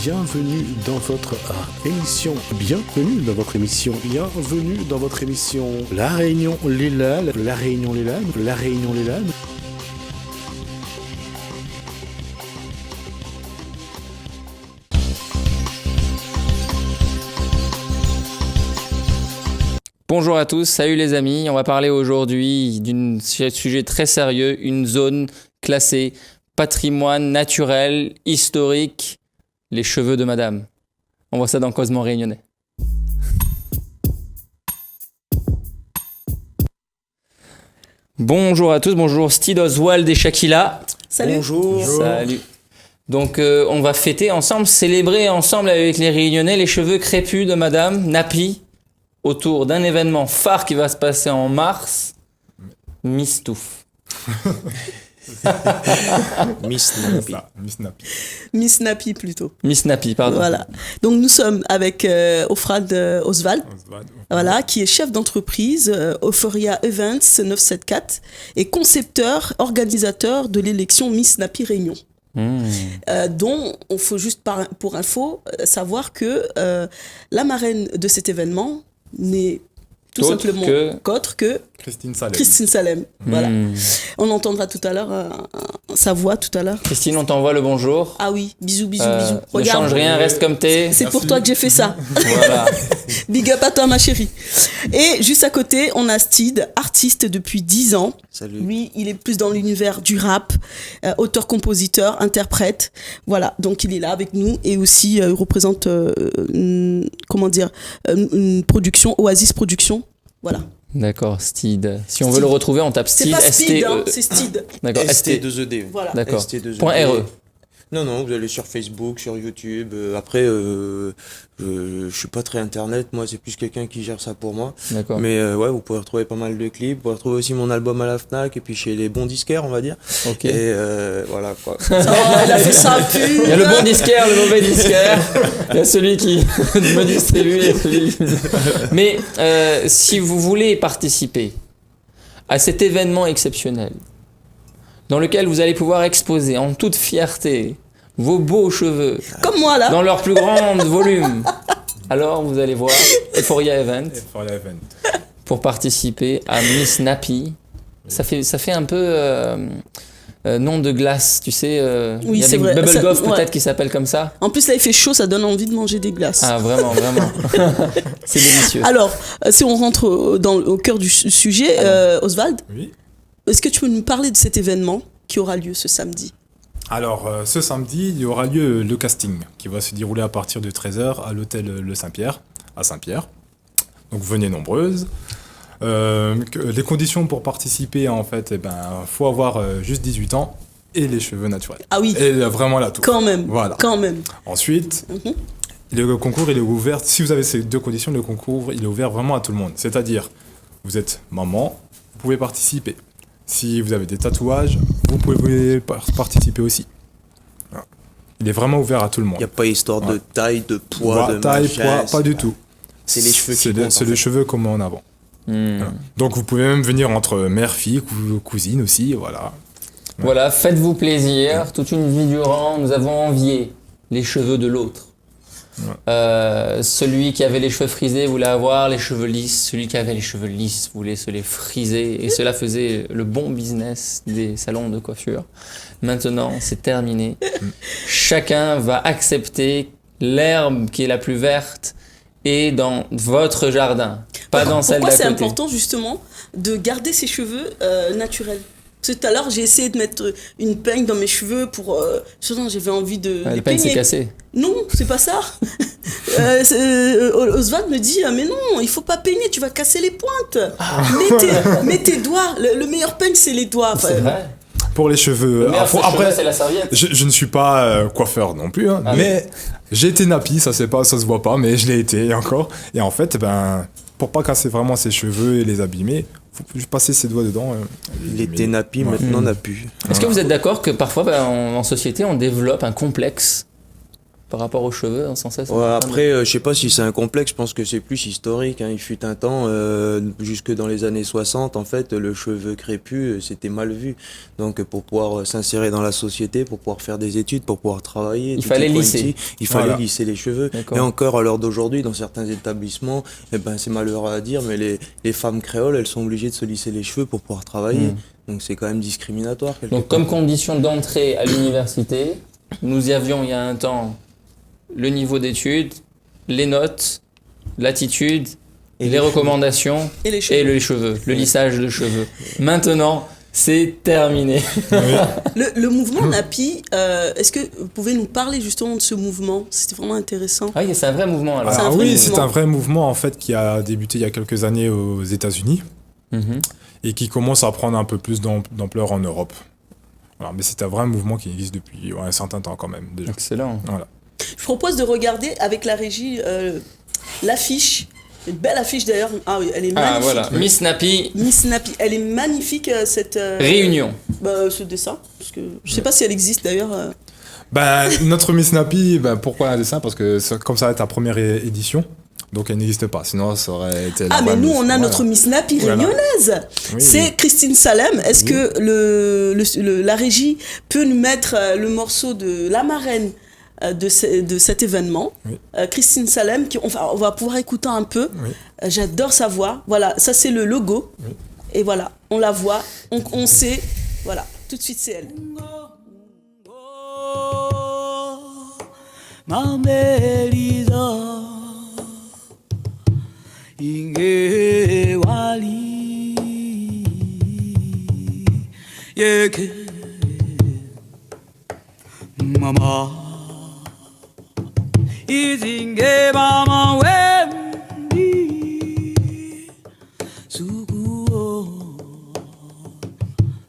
bienvenue dans votre émission. Bienvenue dans votre émission. Bienvenue dans votre émission. La Réunion Lélane. La Réunion Lélane. La Réunion Lélane. Bonjour à tous, salut les amis. On va parler aujourd'hui d'un sujet très sérieux, une zone classée patrimoine naturel, historique, les cheveux de madame. On voit ça dans Cosmo Réunionnais. Bonjour à tous, bonjour Steve Oswald et Shakila. Salut. Bonjour. Salut. Donc on va fêter ensemble, célébrer ensemble avec les Réunionnais les cheveux crépus de madame Napi autour d'un événement phare qui va se passer en mars, Miss Touffe. Miss Napi. Miss Napi plutôt. Miss Napi, pardon. Voilà. Donc nous sommes avec Ofrad Oswald, voilà, qui est chef d'entreprise Euphoria Events 974 et concepteur, organisateur de l'élection Miss Napi Réunion. Dont on faut juste pour info savoir que la marraine de cet événement n'est tout simplement qu'autre que Christine Salem. Voilà. On entendra tout à l'heure sa voix tout à l'heure. Christine, on t'envoie le bonjour. Ah oui, bisous. Ne Regarde, change rien, reste comme t'es. c'est pour toi que j'ai fait ça. Voilà. Big up à toi ma chérie. Et juste à côté, on a Steed, artiste depuis 10 ans. Salut. Lui, il est plus dans l'univers du rap, auteur-compositeur, interprète. Voilà, donc il est là avec nous et aussi il représente une production, Oasis Production. Voilà. D'accord, Steed. Si on veut le retrouver, on tape C'est Steed. pas Speed, STE. c'est Steed. D'accord, ST2ED. Voilà. D'accord. ST2ED. Point .re. Non, vous allez sur Facebook, sur YouTube. Après, je suis pas très internet. Moi, c'est plus quelqu'un qui gère ça pour moi. D'accord. Mais ouais, vous pouvez retrouver pas mal de clips. Vous pouvez retrouver aussi mon album à la Fnac et puis chez les bons disquaires, on va dire. Ok. Et voilà quoi. Oh, il a fait ça pub. Il y a le bon disquaire, le mauvais disquaire. Il y a celui qui me distribue et celui qui... Mais si vous voulez participer à cet événement exceptionnel dans lequel vous allez pouvoir exposer en toute fierté vos beaux cheveux Comme moi là. dans leur plus grand volume, alors vous allez voir Euphoria Event pour participer à Miss Napi. Ça fait un peu nom de glace, tu sais. Oui, il y a c'est des vrai. Bubble Ça- Goff ouais. peut-être qui s'appellent comme ça. En plus là il fait chaud, ça donne envie de manger des glaces. Ah vraiment. C'est délicieux. Alors, si on rentre au cœur du sujet, Oswald, Oui. est-ce que tu peux nous parler de cet événement qui aura lieu ce samedi? Alors, ce samedi, il y aura lieu le casting qui va se dérouler à partir de 13h à l'hôtel Le Saint-Pierre, à Saint-Pierre. Donc, venez nombreuses. Les conditions pour participer, en fait, faut avoir juste 18 ans et les cheveux naturels. Ah oui, Et vraiment la touffe. quand même. Voilà. Quand même. Ensuite, Mhm. le concours, il est ouvert. Si vous avez ces deux conditions, le concours, il est ouvert vraiment à tout le monde. C'est-à-dire, vous êtes maman, vous pouvez participer. Si vous avez des tatouages, vous pouvez participer aussi. Voilà. Il est vraiment ouvert à tout le monde. Il n'y a pas histoire de taille, de poids, Voilà, de taille, machin, poids, pas du tout. C'est les cheveux qui comptent. C'est en les fait. cheveux qu'on met en avant. Voilà. Donc vous pouvez même venir entre mère, fille, cousine aussi, voilà. Voilà, faites-vous plaisir. Toute une vie durant, nous avons envié les cheveux de l'autre. Celui qui avait les cheveux frisés voulait avoir les cheveux lisses. Celui qui avait les cheveux lisses voulait se les friser. Et cela faisait le bon business des salons de coiffure. Maintenant, c'est terminé. Chacun va accepter l'herbe qui est la plus verte et dans votre jardin, pas dans celle d'à Pourquoi c'est côté. important justement de garder ses cheveux naturels? Parce que tout à l'heure, j'ai essayé de mettre une peigne dans mes cheveux pour... j'avais envie de Le les peigne s'est peigner. cassé. Non, c'est pas ça. Oswald me dit, mais non, il faut pas peigner, tu vas casser les pointes. Mets tes doigts. Le meilleur peigne, c'est les doigts. C'est vrai. Pour les cheveux. Le meilleur Après, sèche-cheveux, c'est la serviette. je ne suis pas coiffeur non plus, hein, Ah mais j'ai été nappy, ça se voit pas, mais je l'ai été encore. Et en fait, pour pas casser vraiment ses cheveux et les abîmer, faut juste passer ses doigts dedans. Il était nappy, maintenant n'a plus. Est-ce que vous êtes d'accord que parfois, en société, on développe un complexe par rapport aux cheveux, sans cesse. Ouais, après, je sais pas si c'est un complexe, je pense que c'est plus historique. Hein. Il fut un temps, jusque dans les années 60, en fait, le cheveu crépus, c'était mal vu. Donc, pour pouvoir s'insérer dans la société, pour pouvoir faire des études, pour pouvoir travailler, il fallait lisser. Il fallait lisser les cheveux. D'accord. Et encore, à l'heure d'aujourd'hui, dans certains établissements, eh ben, c'est malheureux à dire, mais les femmes créoles, elles sont obligées de se lisser les cheveux pour pouvoir travailler. Donc, c'est quand même discriminatoire. Donc, comme condition d'entrée à l'université, nous y avions il y a un temps le niveau d'études, les notes, l'attitude, les recommandations Et les cheveux. le lissage de cheveux. Maintenant, c'est terminé. Le mouvement NAPI, est-ce que vous pouvez nous parler justement de ce mouvement? C'était vraiment intéressant. Ah oui, c'est un vrai mouvement alors. C'est un vrai mouvement en fait qui a débuté il y a quelques années aux États-Unis et qui commence à prendre un peu plus d'ampleur en Europe. Voilà, mais c'est un vrai mouvement qui existe depuis un certain temps quand même déjà. Excellent. Voilà. Je propose de regarder avec la régie l'affiche. Une belle affiche d'ailleurs. Ah oui, elle est magnifique. Ah voilà, Miss NAPI. Miss NAPI. Elle est magnifique cette réunion. Ce dessin. Parce que je sais pas si elle existe d'ailleurs. Notre Miss NAPI, pourquoi un dessin? Parce que comme ça va être ta première édition. Donc elle n'existe pas, sinon ça aurait été... mais nous on a notre Miss NAPI réunionnaise. Oui, c'est Christine Salem. Est-ce que la régie peut nous mettre le morceau de la marraine de cet événement, Christine Salem, on va pouvoir écouter un peu. J'adore sa voix. Voilà, ça c'est le logo. Et voilà, on la voit, on sait. Voilà, tout de suite c'est elle. Inge wali yeke mama izinge mama wendi sukuo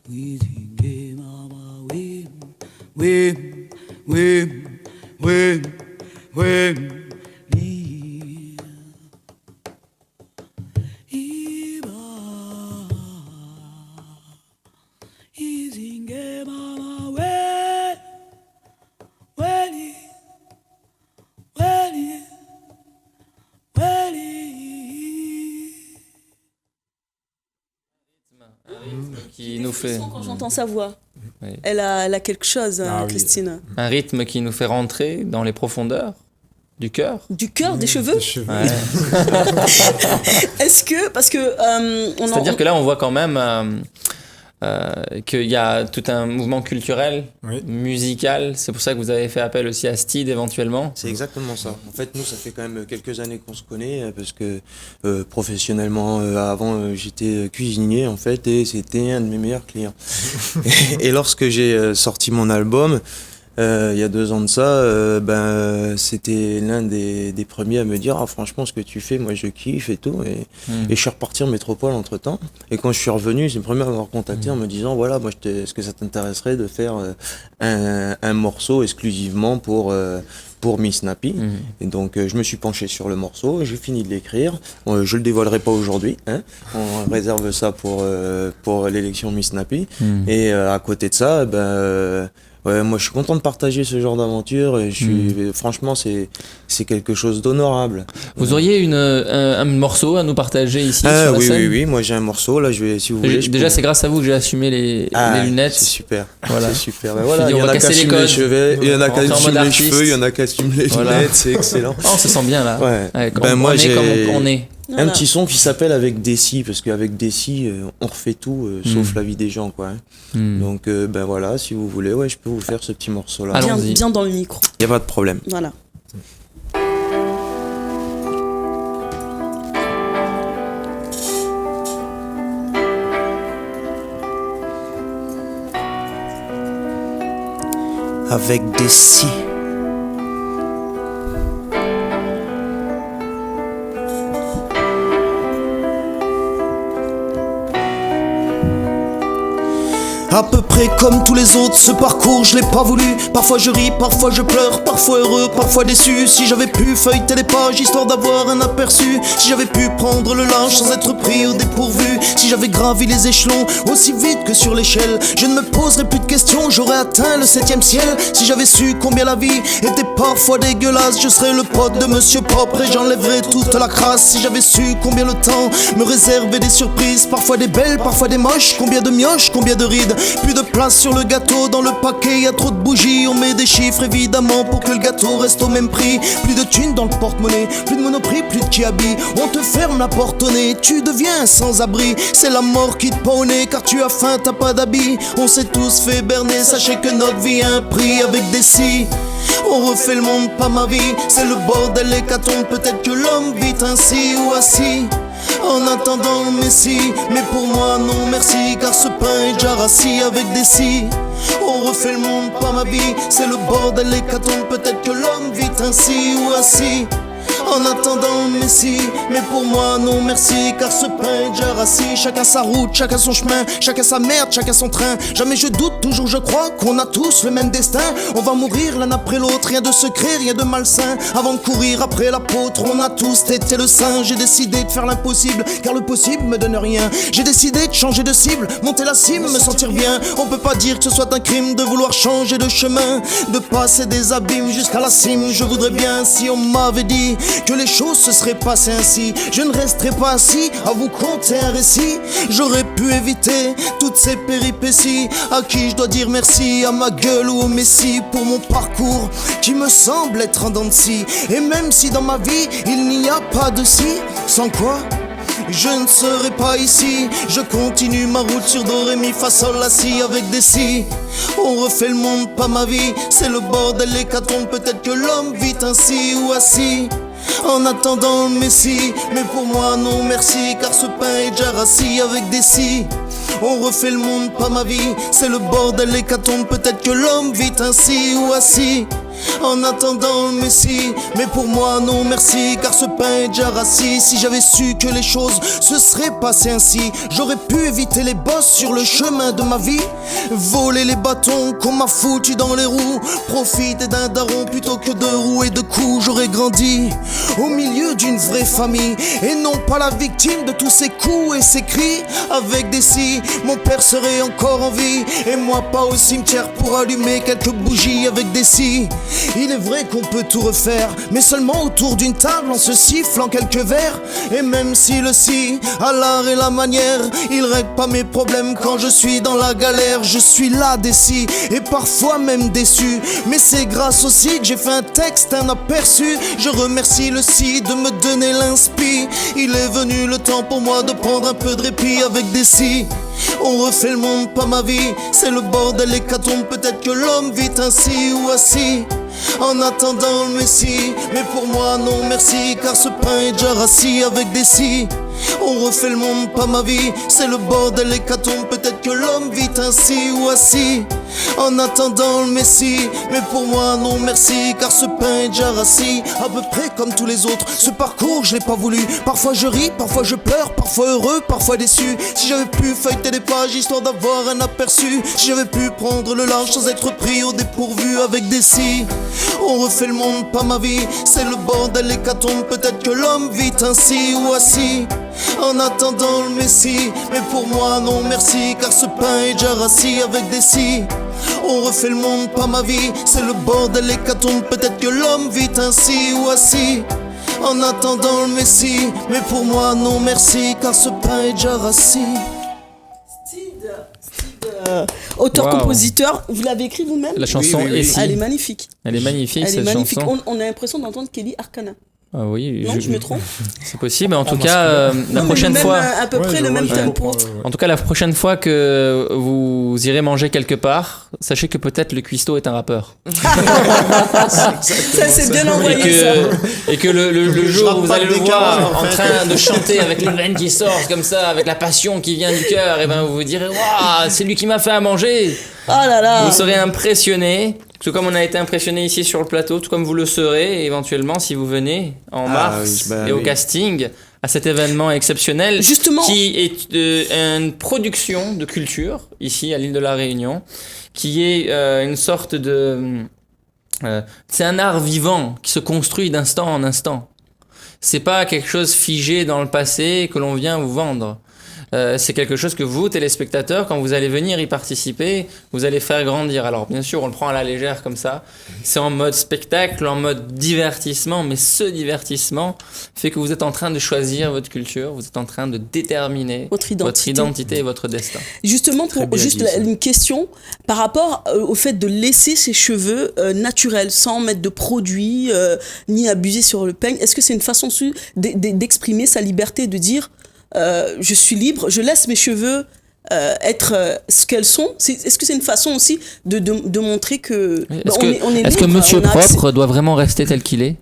izinge mama wem Qui nous fait... Quand j'entends sa voix, elle a quelque chose, Christine. Un rythme qui nous fait rentrer dans les profondeurs du cœur. Du cœur, des cheveux. Ouais. Est-ce que, parce que... C'est-à-dire que là, on voit quand même qu'il y a tout un mouvement culturel, musical. C'est pour ça que vous avez fait appel aussi à Steed éventuellement. C'est exactement ça. En fait, nous, ça fait quand même quelques années qu'on se connaît parce que professionnellement, avant, j'étais cuisinier en fait et c'était un de mes meilleurs clients. Et lorsque j'ai sorti mon album, il y a 2 ans de ça, c'était l'un des premiers à me dire franchement ce que tu fais, moi je kiffe et tout, et je suis reparti en métropole entre temps, et quand je suis revenu, c'est le premier à m'avoir contacté en me disant voilà, moi est-ce que ça t'intéresserait de faire un morceau exclusivement pour Miss NAPI. Et donc je me suis penché sur le morceau, j'ai fini de l'écrire, je le dévoilerai pas aujourd'hui, on réserve ça pour l'élection Miss NAPI, et à côté de ça, moi je suis content de partager ce genre d'aventure et franchement c'est quelque chose d'honorable. Vous auriez un morceau à nous partager ici sur la scène? Oui, moi j'ai un morceau là, si vous voulez. Déjà c'est grâce à vous que j'ai assumé les lunettes. C'est super. Voilà. C'est super. Voilà, il y en a qui assument les cheveux, il y en a qui assument les cheveux, il y en a qui assument les lunettes, c'est excellent. On se sent bien là. Moi j'ai comme on est. Un petit son qui s'appelle Avec Desi, parce qu'avec Desi, on refait tout, sauf la vie des gens, quoi. Donc, voilà, si vous voulez, je peux vous faire ce petit morceau-là. Bien dans le micro. Y a pas de problème. Voilà. Avec Desi. À peu près comme tous les autres, ce parcours je l'ai pas voulu. Parfois je ris, parfois je pleure, parfois heureux, parfois déçu. Si j'avais pu feuilleter les pages histoire d'avoir un aperçu, si j'avais pu prendre le large sans être pris au dépourvu, si j'avais gravi les échelons aussi vite que sur l'échelle, je ne me poserais plus de questions, j'aurais atteint le 7e ciel. Si j'avais su combien la vie était parfois dégueulasse, je serais le pote de Monsieur Propre et j'enlèverais toute la crasse. Si j'avais su combien le temps me réservait des surprises, parfois des belles, parfois des moches, combien de mioches, combien de rides, plus de place sur le gâteau, dans le paquet y a trop de bougies, on met des chiffres évidemment pour que le gâteau reste au même prix, plus de thunes dans le porte-monnaie, plus de Monoprix, plus de Kiabi, on te ferme la porte au nez, tu deviens sans-abri, c'est la mort qui te pend au nez car tu as faim, t'as pas d'habit, on s'est tous fait berner, sachez que notre vie a un prix avec des si. On refait le monde, pas ma vie, c'est le bordel l'hécatombe, peut-être que l'homme vit ainsi ou assis en attendant le messie, mais pour moi non merci, car ce pain est déjà rassis avec des si. On refait le monde, pas ma vie, c'est le bordel l'hécatombe, peut-être que l'homme vit ainsi ou assis en attendant le messie, mais pour moi non merci, car ce pain est déjà rassis. Chacun sa route, chacun son chemin, chacun sa merde, chacun son train. Jamais je doute, toujours je crois qu'on a tous le même destin. On va mourir l'un après l'autre, rien de secret, rien de malsain. Avant de courir après l'apôtre, on a tous été le saint. J'ai décidé de faire l'impossible, car le possible me donne rien. J'ai décidé de changer de cible, monter la cime, me sentir bien. On peut pas dire que ce soit un crime de vouloir changer de chemin, de passer des abîmes jusqu'à la cime. Je voudrais bien, si on m'avait dit que les choses se seraient passées ainsi, je ne resterais pas assis à vous conter un récit. J'aurais pu éviter toutes ces péripéties. À qui je dois dire merci, à ma gueule ou au messie, pour mon parcours qui me semble être un dent de scie. Et même si dans ma vie il n'y a pas de si, sans quoi je ne serai pas ici. Je continue ma route sur do, ré, mi, fa, sol, la, si avec des si. On refait le monde, pas ma vie, c'est le bordel l'hécatombe, peut-être que l'homme vit ainsi ou assis en attendant le messie, mais pour moi non merci, car ce pain est déjà rassis avec des si. On refait le monde, pas ma vie, c'est le bordel l'hécatombe, peut-être que l'homme vit ainsi ou assis en attendant le messie, mais pour moi non merci, car ce pain est déjà rassis. Si j'avais su que les choses se seraient passées ainsi, j'aurais pu éviter les bosses sur le chemin de ma vie, voler les bâtons qu'on m'a foutu dans les roues, profiter d'un daron plutôt que de roues et de coups. J'aurais grandi au milieu d'une vraie famille et non pas la victime de tous ces coups et ces cris avec des si. Mon père serait encore en vie et moi pas au cimetière pour allumer quelques bougies avec des si. Il est vrai qu'on peut tout refaire, mais seulement autour d'une table en se sifflant quelques verres. Et même si le si a l'art et la manière, il règle pas mes problèmes quand je suis dans la galère. Je suis là des si et parfois même déçu, mais c'est grâce au si que j'ai fait un texte, un aperçu. Je remercie le si de me donner l'inspi. Il est venu le temps pour moi de prendre un peu de répit avec des si. On refait le monde, pas ma vie, c'est le bordel l'hécatombe, peut-être que l'homme vit ainsi ou assis en attendant le messie, mais pour moi non merci, car ce pain est déjà rassis avec des si. On refait le monde, pas ma vie, c'est le bordel l'hécatombe, peut-être que l'homme vit ainsi ou assis en attendant le messie, mais pour moi non merci, car ce pain est déjà rassis à peu près comme tous les autres. Ce parcours je l'ai pas voulu, parfois je ris, parfois je pleure, parfois heureux, parfois déçu. Si j'avais pu feuilleter des pages histoire d'avoir un aperçu, si j'avais pu prendre le large sans être pris au dépourvu avec des si. On refait le monde, pas ma vie, c'est le bordel l'hécatombe, peut-être que l'homme vit ainsi ou assis en attendant le messie, mais pour moi non merci, car ce pain est déjà rassis avec des si. On refait le monde, pas ma vie, c'est le bordel l'hécatombe, peut-être que l'homme vit ainsi ou assis en attendant le messie, mais pour moi non merci, car ce pain est déjà rassis. Auteur-compositeur, vous l'avez écrit vous-même? La chanson Oui. Elle est magnifique. Elle est magnifique, Elle est cette magnifique. chanson. On a l'impression d'entendre Kelly Arcana. Ah oui, Non, je me trompe. c'est possible. En tout cas, la Non, mais prochaine même, fois, à peu près je le vois, même je tempo. comprends, en tout cas, la prochaine fois que vous irez manger quelque part, sachez que peut-être le cuistot est un rappeur. Ça, c'est bien envoyé, ça. Et que le jour rate où vous pas allez le le décalage, voir en en fait. train de chanter avec les veines qui sortent comme ça, avec la passion qui vient du cœur, et ben vous vous direz waouh, c'est lui qui m'a fait à manger. Oh là là. Vous serez impressionné. Tout comme on a été impressionné ici sur le plateau, tout comme vous le serez éventuellement si vous venez en mars au casting, à cet événement exceptionnel Justement. qui est une production de culture ici à l'île de la Réunion, qui est une sorte de... c'est un art vivant qui se construit d'instant en instant. C'est pas quelque chose figé dans le passé que l'on vient vous vendre. C'est quelque chose que vous, téléspectateurs, quand vous allez venir y participer, vous allez faire grandir. Alors bien sûr, on le prend à la légère comme ça. C'est en mode spectacle, en mode divertissement, mais ce divertissement fait que vous êtes en train de choisir votre culture, vous êtes en train de déterminer Votre identité et votre destin. Justement, pour une question par rapport au fait de laisser ses cheveux naturels, sans mettre de produits, ni abuser sur le peigne, est-ce que c'est une façon d'exprimer sa liberté, de dire je suis libre, je laisse mes cheveux être ce qu'elles sont? Est-ce que c'est une façon aussi de montrer que est-ce que Monsieur Propre doit vraiment rester tel qu'il est?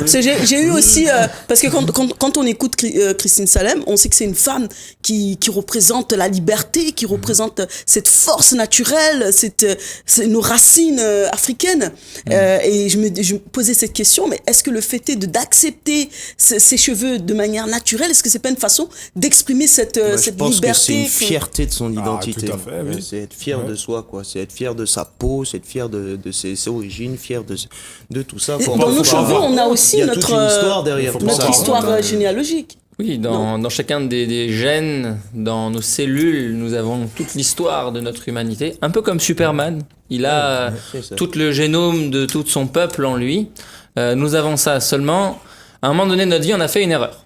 J'ai eu aussi parce que quand on écoute Christine Salem, on sait que c'est une femme qui représente la liberté, qui représente cette force naturelle, c'est nos racines africaines. Et je me posais cette question, mais est-ce que le fait est d'accepter ses cheveux de manière naturelle, est-ce que c'est pas une façon d'exprimer cette liberté? Je pense que c'est une fierté de son identité. Tout à fait, oui. C'est être fier de soi, quoi. C'est être fier de sa peau, c'est être fier de ses origines, fier de tout ça. Dans nos cheveux, on a aussi notre histoire derrière tout ça. Notre histoire généalogique. Oui, dans chacun des gènes, dans nos cellules, nous avons toute l'histoire de notre humanité. Un peu comme Superman. Il a tout le génome de tout son peuple en lui. Nous avons ça. Seulement, à un moment donné de notre vie, on a fait une erreur.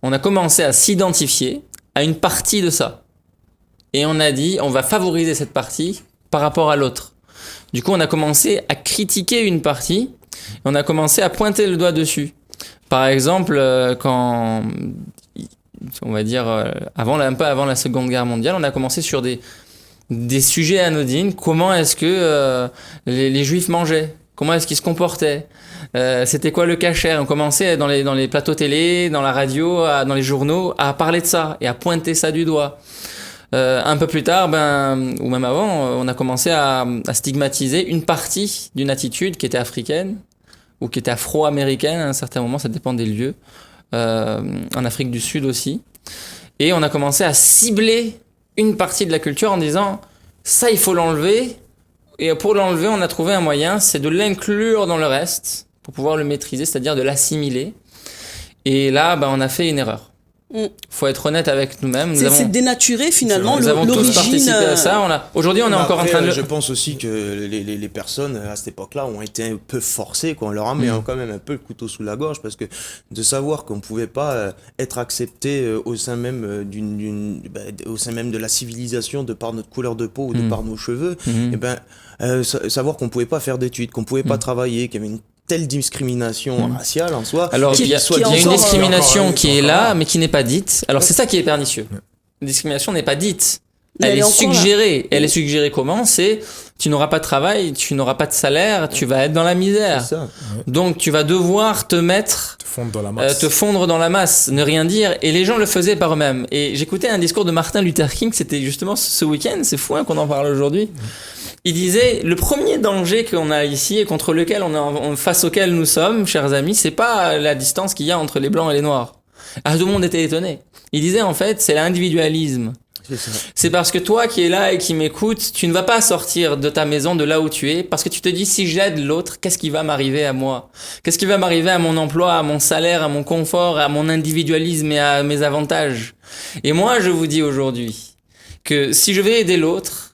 On a commencé à s'identifier à une partie de ça. Et on a dit, on va favoriser cette partie par rapport à l'autre. Du coup, on a commencé à critiquer une partie. On a commencé à pointer le doigt dessus. Par exemple, quand, on va dire, un peu avant la Seconde Guerre mondiale, on a commencé sur des sujets anodines. Comment est-ce que les Juifs mangeaient? Comment est-ce qu'ils se comportaient? C'était quoi le kasher? On commençait dans les plateaux télé, dans la radio, dans les journaux, à parler de ça et à pointer ça du doigt. Un peu plus tard, ou même avant, on a commencé à stigmatiser une partie d'une attitude qui était africaine ou qui était afro-américaine à un certain moment, ça dépend des lieux, en Afrique du Sud aussi. Et on a commencé à cibler une partie de la culture en disant « ça, il faut l'enlever ». Et pour l'enlever, on a trouvé un moyen, c'est de l'inclure dans le reste, pour pouvoir le maîtriser, c'est-à-dire de l'assimiler. Et là, on a fait une erreur. Faut être honnête avec nous-mêmes. C'est dénaturer finalement l'origine. Nous avons tous participé à ça. Aujourd'hui, on est encore en train de... Je pense aussi que les personnes à cette époque-là ont été un peu forcées, quoi. On leur a mis quand même un peu le couteau sous la gorge, parce que de savoir qu'on pouvait pas être accepté au sein même au sein même de la civilisation de par notre couleur de peau ou de par nos cheveux, savoir qu'on pouvait pas faire d'études, qu'on pouvait pas travailler, qu'il y avait une telle discrimination raciale en soi. Alors, il y a une discrimination qui est là, mais qui n'est pas dite. Alors, c'est ça qui est pernicieux. La discrimination n'est pas dite. Elle est suggérée. Elle est suggérée comment? C'est, tu n'auras pas de travail, tu n'auras pas de salaire, tu vas être dans la misère. C'est ça. Donc, tu vas devoir te fondre dans la masse, ne rien dire. Et les gens le faisaient par eux-mêmes. Et j'écoutais un discours de Martin Luther King, c'était justement ce week-end, c'est fou qu'on en parle aujourd'hui. Il disait, le premier danger qu'on a ici et face auquel nous sommes, chers amis, c'est pas la distance qu'il y a entre les blancs et les noirs. Tout le monde était étonné. Il disait, en fait, c'est l'individualisme. C'est parce que toi qui es là et qui m'écoutes, tu ne vas pas sortir de ta maison, de là où tu es, parce que tu te dis, si j'aide l'autre, qu'est-ce qui va m'arriver à moi? Qu'est-ce qui va m'arriver à mon emploi, à mon salaire, à mon confort, à mon individualisme et à mes avantages? Et moi, je vous dis aujourd'hui que si je vais aider l'autre,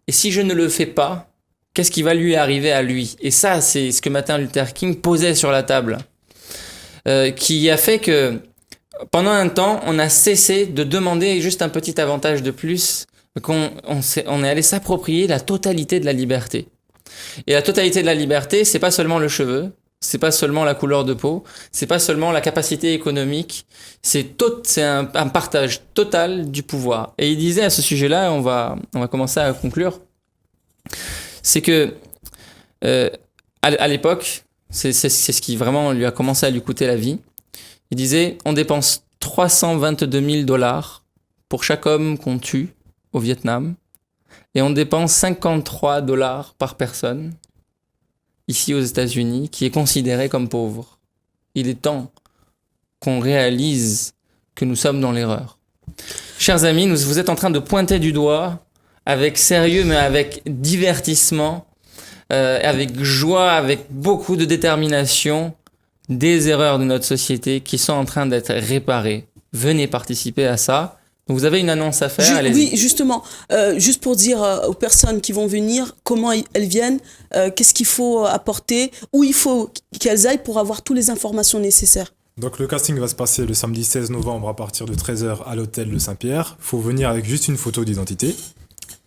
et si je ne le fais pas, qu'est-ce qui va lui arriver à lui? Et ça, c'est ce que Martin Luther King posait sur la table. Qui a fait que, pendant un temps, on a cessé de demander juste un petit avantage de plus, on est allé s'approprier la totalité de la liberté. Et la totalité de la liberté, c'est pas seulement le cheveu, c'est pas seulement la couleur de peau, c'est pas seulement la capacité économique, c'est un partage total du pouvoir. Et il disait à ce sujet-là, on va commencer à conclure, c'est que à l'époque, c'est ce qui vraiment lui a commencé à lui coûter la vie. Il disait, on dépense 322 000 $ pour chaque homme qu'on tue au Vietnam, Et on dépense 53 $ par personne, ici aux États-Unis, qui est considéré comme pauvre. Il est temps qu'on réalise que nous sommes dans l'erreur. Chers amis, vous êtes en train de pointer du doigt, avec sérieux, mais avec divertissement, avec joie, avec beaucoup de détermination, des erreurs de notre société qui sont en train d'être réparées. Venez participer à ça. Donc vous avez une annonce à faire, allez-y. Oui, justement, juste pour dire aux personnes qui vont venir comment elles viennent, qu'est-ce qu'il faut apporter, où il faut qu'elles aillent pour avoir toutes les informations nécessaires. Donc le casting va se passer le samedi 16 novembre à partir de 13h à l'hôtel de Saint-Pierre. Il faut venir avec juste une photo d'identité.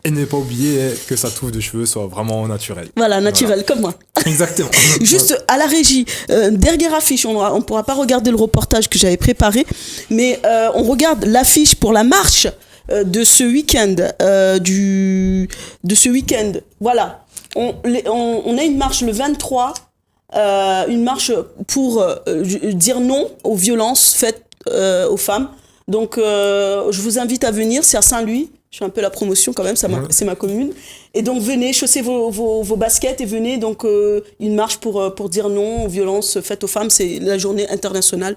Et ne pas oublier que sa touffe de cheveux soit vraiment naturelle. Voilà, naturel, comme moi. Exactement. Juste à la régie, derrière affiche, on ne pourra pas regarder le reportage que j'avais préparé, mais on regarde l'affiche pour la marche de ce week-end. De ce week-end, voilà. On a une marche le 23, une marche pour dire non aux violences faites aux femmes. Donc, je vous invite à venir, c'est à Saint-Louis. Je fais un peu la promotion quand même, c'est ma commune. Et donc venez, chaussez vos baskets et venez. Donc une marche pour dire non aux violences faites aux femmes. C'est la journée internationale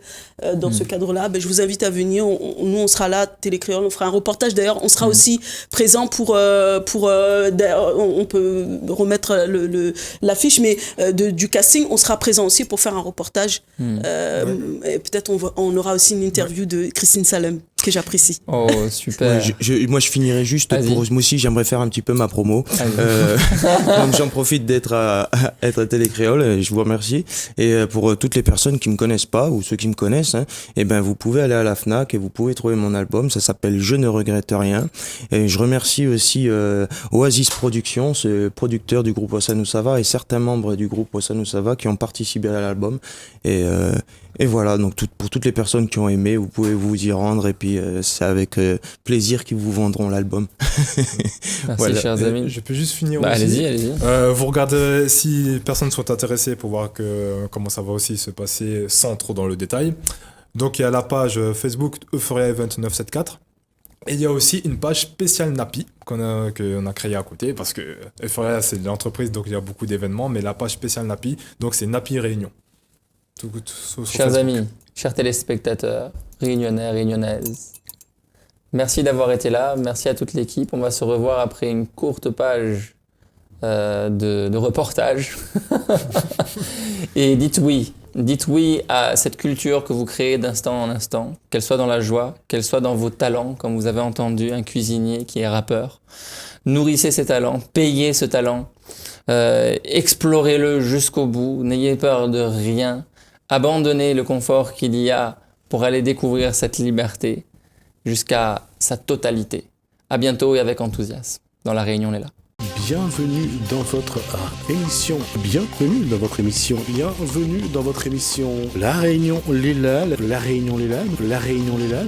dans ce cadre-là. Ben, je vous invite à venir. Nous, on sera là, Télécréole, on fera un reportage. D'ailleurs, on sera aussi présent pour on peut remettre l'affiche, mais du casting, on sera présent aussi pour faire un reportage. Et peut-être on aura aussi une interview de Christine Salem, que j'apprécie. Oh, super. Ouais, moi, je finirai juste Vas-y. moi aussi, j'aimerais faire un petit peu ma promo. Donc, j'en profite d'être à Télécréole, et je vous remercie. Et pour toutes les personnes qui me connaissent pas, ou ceux qui me connaissent, et ben, vous pouvez aller à la FNAC et vous pouvez trouver mon album. Ça s'appelle Je ne regrette rien. Et je remercie aussi Oasis Productions, ce producteur du groupe Ossa Nous Ça Va, et certains membres du groupe Ossa Nous Ça Va qui ont participé à l'album. Et voilà, donc pour toutes les personnes qui ont aimé, vous pouvez vous y rendre, et puis c'est avec plaisir qu'ils vous vendront l'album. Merci, Voilà. chers amis. Je peux juste finir Bah, aussi. allez-y. Vous regardez, si les personnes sont intéressées pour voir comment ça va aussi se passer sans trop dans le détail. Donc il y a la page Facebook Euphoria Event 974. Et il y a aussi une page spéciale Napi qu'on a créée à côté, parce que Euphoria c'est l'entreprise, donc il y a beaucoup d'événements, mais la page spéciale Napi, donc c'est Napi Réunion. Sur Chers Facebook. amis, chers téléspectateurs, réunionnais, réunionnaises, merci d'avoir été là, merci à toute l'équipe. On va se revoir après une courte page de reportage. Et dites oui à cette culture que vous créez d'instant en instant, qu'elle soit dans la joie, qu'elle soit dans vos talents, comme vous avez entendu un cuisinier qui est rappeur. Nourrissez ces talents, payez ce talent, explorez-le jusqu'au bout, n'ayez peur de rien. Abandonnez le confort qu'il y a pour aller découvrir cette liberté jusqu'à sa totalité. À bientôt et avec enthousiasme dans La Réunion Léla. Bienvenue dans votre émission. Bienvenue dans votre émission. Bienvenue dans votre émission. La Réunion Léla. La Réunion Léla. La Réunion Léla.